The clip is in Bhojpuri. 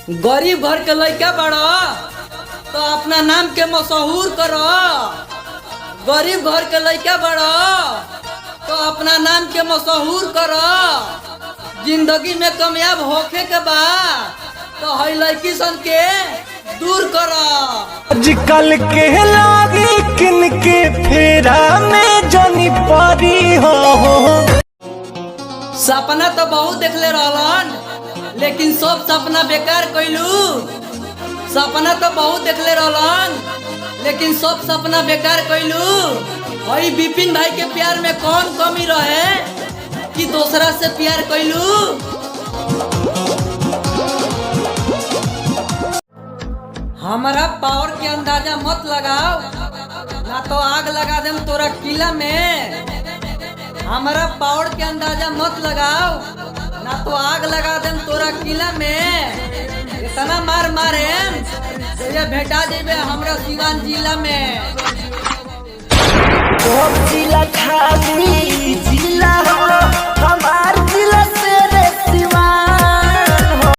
गरीब घर के लड़का बड़ा तो अपना नाम के मशहूर करो। गरीब घर के लड़का बड़ा तो अपना नाम के मशहूर करो। जिंदगी में कामयाब होखे के बाद तो हई लड़की सन के दूर करो। आजकल के लागी किन के फेरा में जानी पारी हो। सपना तो बहुत देखले रहलन लेकिन सब सपना बेकार कइलू। सपना तो बहुत देखले रहलन लेकिन सब सपना बेकार कइलू। वही विपिन भाई के प्यार में कौन कमी रहे कि दूसरा से प्यार कइलू। हमारा पावर के अंदाजा मत लगाओ ना तो आग लगा देम तोरा किला में। हमारा पावर के अंदाजा मत लगाओ ना तो आग लगा देम तोरा किला में। इतना मार मारे ये भेटा जेबे हमरा सिवान जिला में। जिला खाली